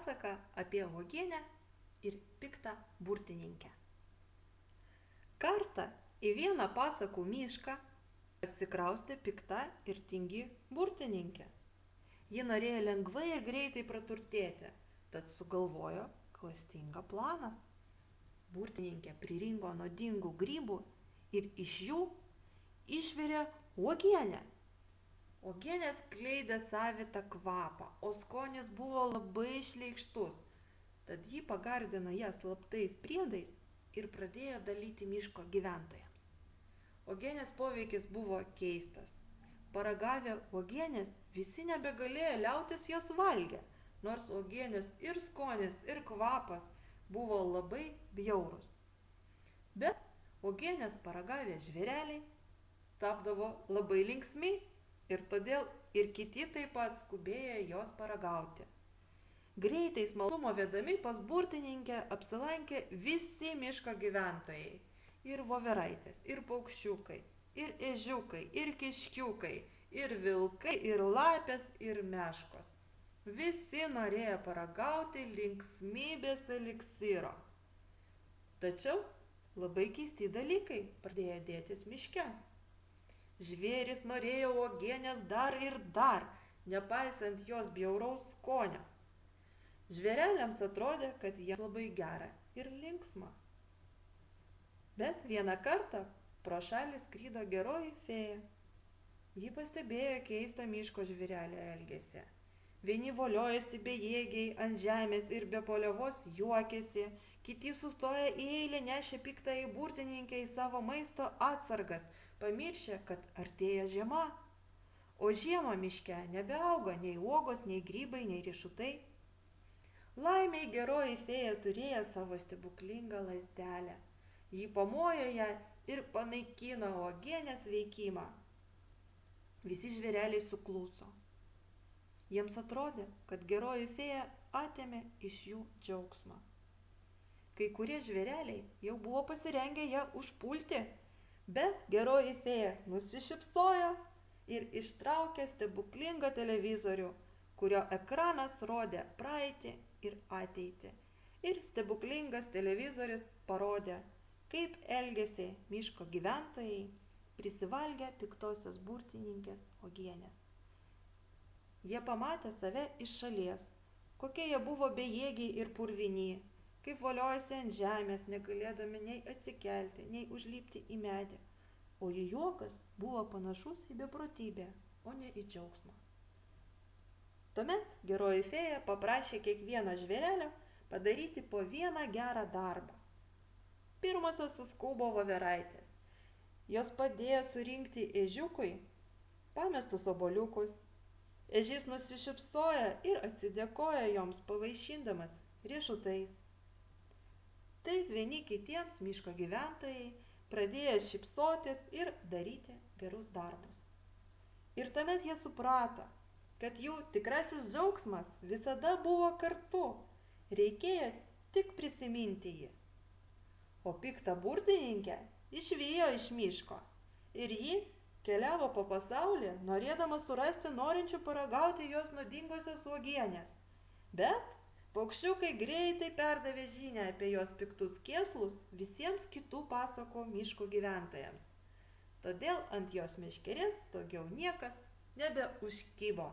pasaka apie uogienę ir piktą burtininkę. Kartą į vieną pasakų mišką atsikraustė pikta ir tingi burtininkė. Ji norėjo lengvai ir greitai praturtėti, tad sugalvojo klastingą planą. Burtininkė pririnko nuodingų grybų ir iš jų išvirė uogienę. Uogienė skleidė savitą kvapą, o skonis buvo labai šleikštus. Tad ji pagardino ją slaptais priedais ir pradėjo dalyti miško gyventojams. Uogienės poveikis buvo keistas. Paragavę uogienės visi nebegalėjo liautis jos valgę, nors uogienės ir skonis, ir kvapas buvo labai bjaurus. Bet uogienės paragavę žvėreliai tapdavo labai linksmi ir todėl ir kiti taip pat skubėjo jos paragauti. Greitai smalsumo vedami pas burtininkę apsilankė visi miško gyventojai. Ir voveraitės, ir paukščiukai, ir ežiukai, ir kiškiukai, ir vilkai, ir lapės, ir meškos. Visi norėjo paragauti linksmybės eliksyro. Tačiau labai keisti dalykai pradėjo dėtis miške. Žvėris norėjo uogienės dar ir dar, nepaisant jos bjauraus skonio. Žvėreliams atrodė, kad jie labai gera ir linksma. Bet vieną kartą pro šalį skrido geroji fėja. Ji pastebėjo keistą miško žvėrelio elgesį. Vieni voliojosi bejėgiai ant žemės ir be paliovos juokėsi, kiti sustoję į eilę nešė piktąjį burtininkę į savo maisto atsargas, pamiršę, kad artėja žiema. O žiemą miške nebeauga nei uogos, nei grybai, nei riešutai. Laimei geroji fėja turėjo savo stebuklingą lazdelę. Ji pamojo ją ir panaikino uogienės veikimą. Visi žvėreliai sukluso. Jiems atrodė, kad geroji fėja atėmė iš jų džiaugsmą. Kai kurie žvėreliai jau buvo pasirengę ją užpulti, bet geroji fėja nusišypsojo ir ištraukė stebuklingą televizorių, kurio ekranas rodė praeitį ir ateitį. Ir stebuklingas televizorius parodė, kaip elgėsi miško gyventojai, prisivalgę piktosios burtininkės uogienės. Jie pamatė save iš šalies, kokie jie buvo bejėgiai ir purvini, kaip voliojasi ant žemės, negalėdami nei atsikelti, nei užlipti į medį, o jų juokas buvo panašus į beprotybę, o ne į džiaugsmą. Tuomet geroji fėja paprašė kiekvieną žvėrelio padaryti po vieną gerą darbą. Pirmosios suskubo voveraitės. Jos padėjo surinkti ežiukui pamestus obuoliukus. Ežys nusišypsojo ir atsidėkojo joms pavaišindamas riešutais. Taip vieni kitiems miško gyventojai pradėjo šypsotis ir daryti gerus darbus. Ir tuomet jie suprato, kad jų tikrasis džiaugsmas visada buvo kartu. Reikėjo tik prisiminti jį. O piktą burtininkę išvijo iš miško ir ji keliavo po pasaulį, norėdama surasti norinčių paragauti jos nuodingosios uogienės. Bet paukščiukai greitai perdavė žinią apie jos piktus kėslus visiems kitų pasakų miško gyventojams. Todėl ant jos meškerės daugiau niekas nebeužkibo.